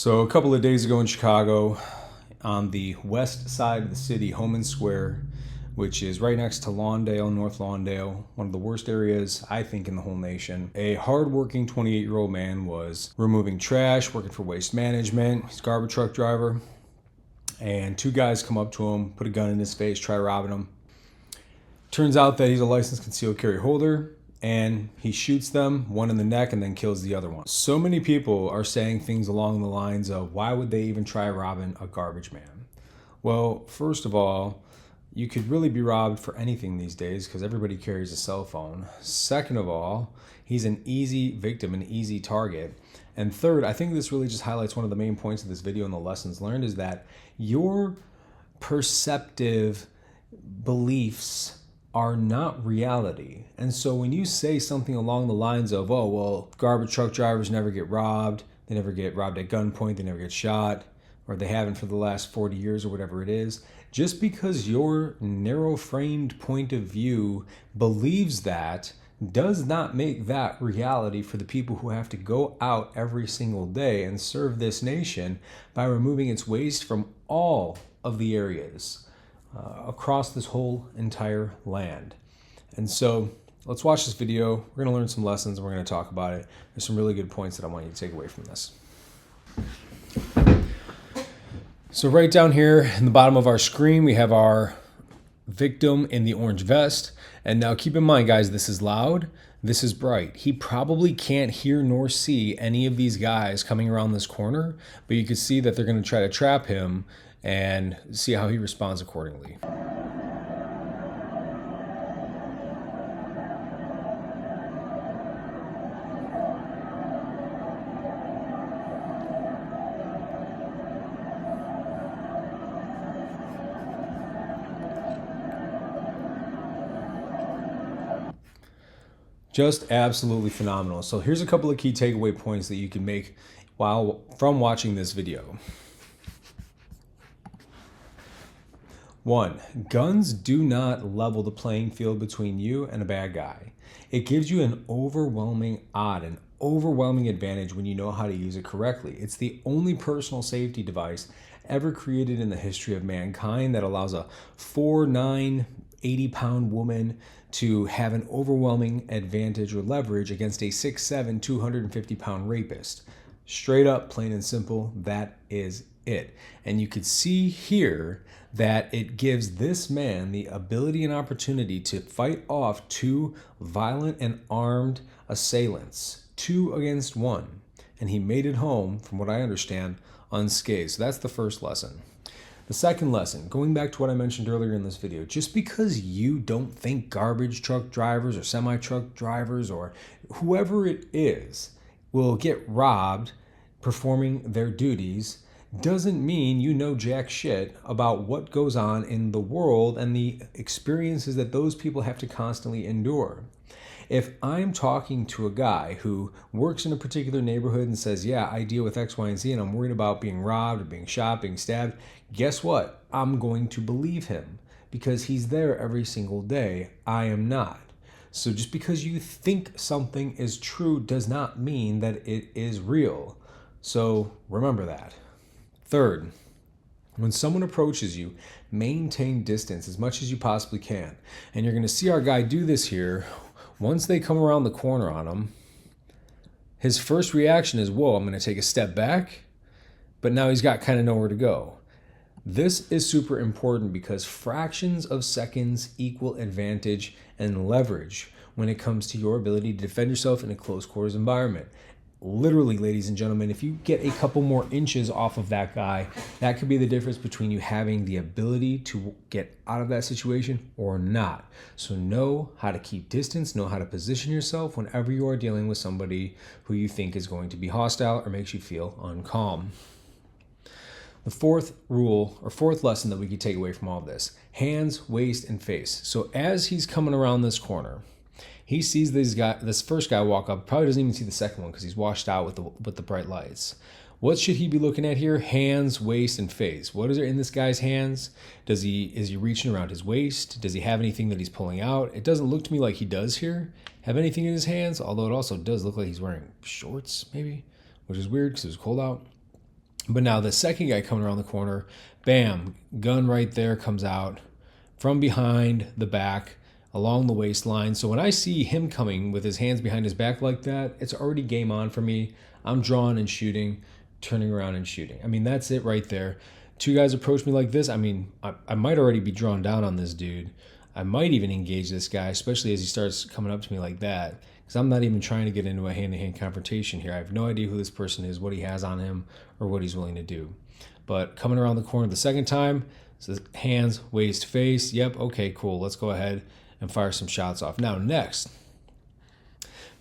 So a couple of days ago in Chicago, on the west side of the city, Homan Square, which is right next to Lawndale, North Lawndale, one of the worst areas, I think, in the whole nation. A hardworking 28-year-old man was removing trash, working for Waste Management. He's a garbage truck driver. And two guys come up to him, put a gun in his face, try robbing him. Turns out that he's a licensed concealed carry holder, and he shoots them, one in the neck, and then kills the other one. So many people are saying things along the lines of, why would they even try robbing a garbage man? Well, first of all, you could really be robbed for anything these days because everybody carries a cell phone. Second of all, he's an easy victim, an easy target. And third, I think this really just highlights one of the main points of this video and the lessons learned is that your perceptive beliefs are not reality. And so when you say something along the lines of, oh, well, garbage truck drivers never get robbed, they never get robbed at gunpoint, they never get shot, or they haven't for the last 40 years or whatever it is, just because your narrow-framed point of view believes that does not make that reality for the people who have to go out every single day and serve this nation by removing its waste from all of the areas across this whole entire land. And so let's watch this video. We're going to learn some lessons and we're going to talk about it. There's some really good points that I want you to take away from this. So right down here in the bottom of our screen, we have our victim in the orange vest. And now keep in mind, guys, this is loud. This is bright. He probably can't hear nor see any of these guys coming around this corner, but you can see that they're going to try to trap him and see how he responds accordingly. Just absolutely phenomenal. So here's a couple of key takeaway points that you can make from watching this video. 1, guns do not level the playing field between you and a bad guy. It gives you an overwhelming advantage when you know how to use it correctly. It's the only personal safety device ever created in the history of mankind that allows a 4'9", 80-pound woman to have an overwhelming advantage or leverage against a 6'7", 250-pound rapist. Straight up, plain and simple, that is it. And you could see here that it gives this man the ability and opportunity to fight off two violent and armed assailants, 2 against 1. And he made it home, from what I understand, unscathed. So that's the first lesson. The second lesson, going back to what I mentioned earlier in this video, just because you don't think garbage truck drivers or semi-truck drivers or whoever it is will get robbed performing their duties doesn't mean you know jack shit about what goes on in the world and the experiences that those people have to constantly endure. If I'm talking to a guy who works in a particular neighborhood and says, yeah, I deal with X, Y, and Z, and I'm worried about being robbed or being shot, being stabbed, guess what? I'm going to believe him because he's there every single day. I am not. So just because you think something is true does not mean that it is real. So remember that. Third, when someone approaches you, maintain distance as much as you possibly can. And you're going to see our guy do this here. Once they come around the corner on him, his first reaction is, whoa, I'm going to take a step back. But now he's got kind of nowhere to go. This is super important because fractions of seconds equal advantage and leverage when it comes to your ability to defend yourself in a close quarters environment. Literally, ladies and gentlemen, if you get a couple more inches off of that guy, that could be the difference between you having the ability to get out of that situation or not. So know how to keep distance, know how to position yourself whenever you are dealing with somebody who you think is going to be hostile or makes you feel uncalm. The fourth rule or fourth lesson that we could take away from all of this, hands, waist, and face. So as he's coming around this corner, he sees this first guy walk up, probably doesn't even see the second one because he's washed out with the bright lights. What should he be looking at here? Hands, waist, and face. What is there in this guy's hands? Is he reaching around his waist? Does he have anything that he's pulling out? It doesn't look to me like he does here have anything in his hands, although it also does look like he's wearing shorts maybe, which is weird because it was cold out. But now the second guy coming around the corner, bam, gun right there comes out from behind the back along the waistline. So when I see him coming with his hands behind his back like that, it's already game on for me. I'm drawing and shooting, turning around and shooting. I mean, that's it right there. Two guys approach me like this. I mean, I might already be drawn down on this dude. I might even engage this guy, especially as he starts coming up to me like that, because I'm not even trying to get into a hand-to-hand confrontation here. I have no idea who this person is, what he has on him, or what he's willing to do. But coming around the corner the second time, so hands, waist, face. Yep, okay, cool. Let's go ahead and fire some shots off. Now, next,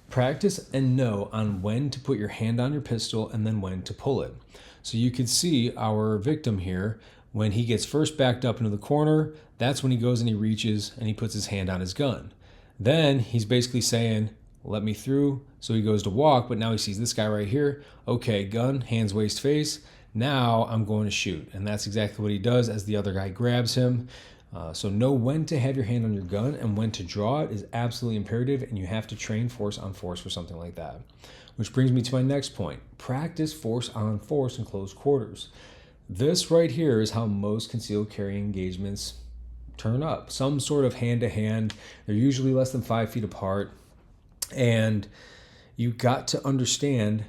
practice and know on when to put your hand on your pistol and then when to pull it. So you can see our victim here, when he gets first backed up into the corner, that's when he goes and he reaches and he puts his hand on his gun. Then he's basically saying, let me through. So he goes to walk, but now he sees this guy right here. Okay, gun, hands, waist, face. Now I'm going to shoot. And that's exactly what he does as the other guy grabs him. So know when to have your hand on your gun and when to draw it is absolutely imperative, and you have to train force on force for something like that. Which brings me to my next point. Practice force on force in close quarters. This right here is how most concealed carry engagements turn up. Some sort of hand-to-hand. They're usually less than 5 feet apart. And you got to understand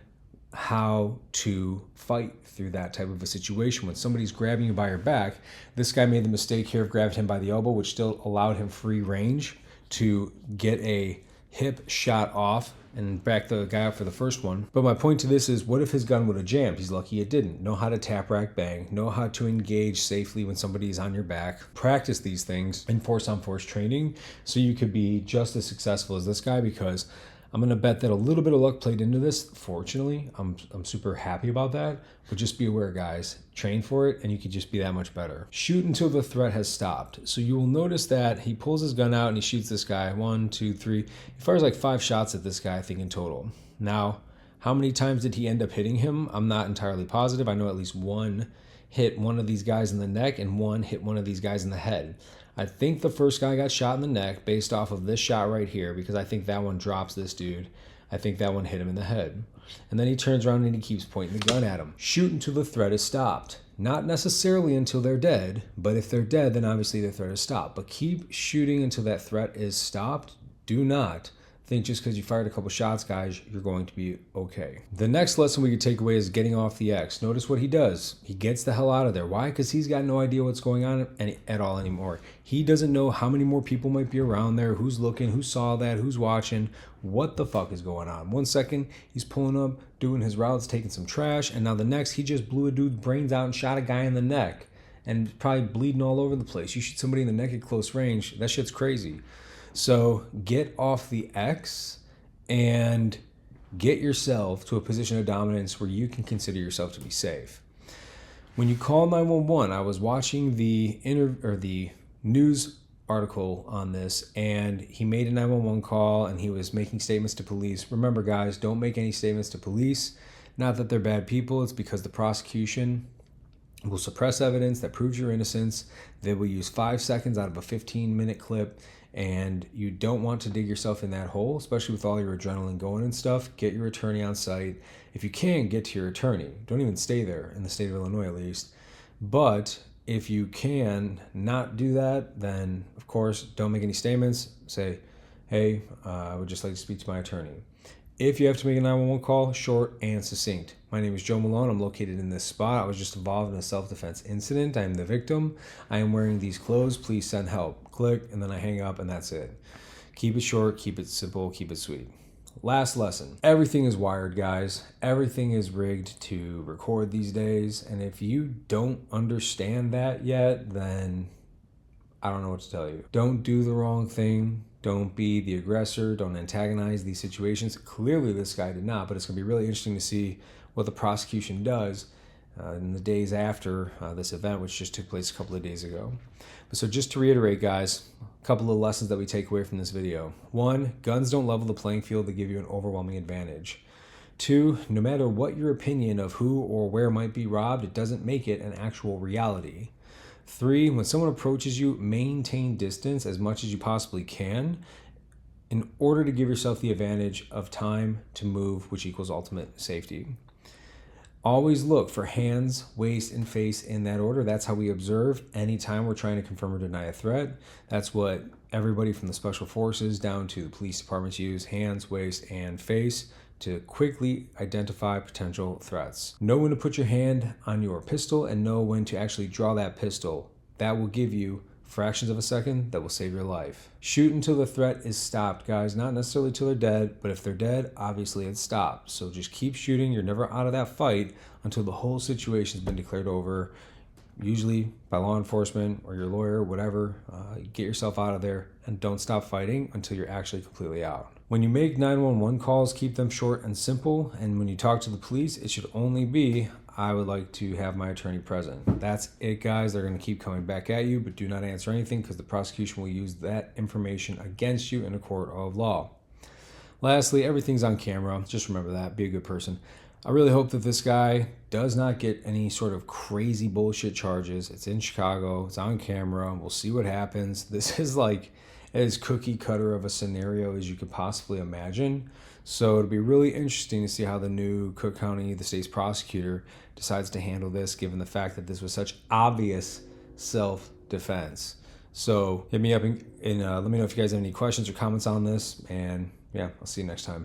how to fight through that type of a situation. When somebody's grabbing you by your back, this guy made the mistake here of grabbing him by the elbow, which still allowed him free range to get a hip shot off and back the guy up for the first one. But my point to this is, what if his gun would have jammed? He's lucky it didn't. Know how to tap, rack, bang. Know how to engage safely when somebody's on your back. Practice these things in force on force training so you could be just as successful as this guy, because I'm going to bet that a little bit of luck played into this. Fortunately, I'm super happy about that. But just be aware, guys. Train for it, and you could just be that much better. Shoot until the threat has stopped. So you will notice that he pulls his gun out and he shoots this guy. 1, 2, 3. He fires like 5 shots at this guy, I think, in total. Now, how many times did he end up hitting him? I'm not entirely positive. I know at least one hit one of these guys in the neck and one hit one of these guys in the head. I think the first guy got shot in the neck based off of this shot right here, because I think that one drops this dude. I think that one hit him in the head. And then he turns around and he keeps pointing the gun at him. Shoot until the threat is stopped. Not necessarily until they're dead, but if they're dead, then obviously the threat is stopped. But keep shooting until that threat is stopped. Do not think just because you fired a couple shots, guys, you're going to be okay. The next lesson we could take away is getting off the X. Notice what he does. He gets the hell out of there. Why? Because he's got no idea what's going on at all anymore. He doesn't know how many more people might be around there, who's looking, who saw that, who's watching, what the fuck is going on. 1 second, he's pulling up, doing his routes, taking some trash, and now the next, he just blew a dude's brains out and shot a guy in the neck and probably bleeding all over the place. You shoot somebody in the neck at close range, that shit's crazy. So get off the X and get yourself to a position of dominance where you can consider yourself to be safe. When you call 911, I was watching the news article on this, and he made a 911 call and he was making statements to police. Remember, guys, don't make any statements to police. Not that they're bad people, it's because the prosecution will suppress evidence that proves your innocence. They will use 5 seconds out of a 15-minute clip, and you don't want to dig yourself in that hole, especially with all your adrenaline going and stuff. Get your attorney on site. If you can, get to your attorney. Don't even stay there, in the state of Illinois at least. But if you can not do that, then of course don't make any statements. Say, hey, I would just like to speak to my attorney. If you have to make a 911 call, short and succinct. My name is Joe Malone. I'm located in this spot. I was just involved in a self-defense incident. I am the victim. I am wearing these clothes. Please send help. Click, and then I hang up, and that's it. Keep it short, keep it simple, keep it sweet. Last lesson. Everything is wired, guys. Everything is rigged to record these days. And if you don't understand that yet, then I don't know what to tell you. Don't do the wrong thing. Don't be the aggressor. Don't antagonize these situations. Clearly, this guy did not, but it's going to be really interesting to see what the prosecution does in the days after this event, which just took place a couple of days ago. But so just to reiterate, guys, a couple of lessons that we take away from this video. 1, guns don't level the playing field. They give you an overwhelming advantage. 2, no matter what your opinion of who or where might be robbed, it doesn't make it an actual reality. 3, when someone approaches you, maintain distance as much as you possibly can in order to give yourself the advantage of time to move, which equals ultimate safety. Always look for hands, waist, and face in that order. That's how we observe anytime we're trying to confirm or deny a threat. That's what everybody from the special forces down to the police departments use: hands, waist, and face, to quickly identify potential threats. Know when to put your hand on your pistol and know when to actually draw that pistol. That will give you fractions of a second that will save your life. Shoot until the threat is stopped, guys. Not necessarily till they're dead, but if they're dead, obviously it's stopped. So just keep shooting. You're never out of that fight until the whole situation's been declared over, usually by law enforcement or your lawyer, whatever. Get yourself out of there and don't stop fighting until you're actually completely out. When you make 911 calls, keep them short and simple. And when you talk to the police, it should only be, "I would like to have my attorney present." That's it, guys. They're going to keep coming back at you, but do not answer anything because the prosecution will use that information against you in a court of law. Lastly, everything's on camera. Just remember that. Be a good person. I really hope that this guy does not get any sort of crazy bullshit charges. It's in Chicago. It's on camera. We'll see what happens. This is like as cookie cutter of a scenario as you could possibly imagine. So it'll be really interesting to see how the new Cook County, the state's prosecutor, decides to handle this, given the fact that this was such obvious self-defense. So hit me up and let me know if you guys have any questions or comments on this. And yeah, I'll see you next time.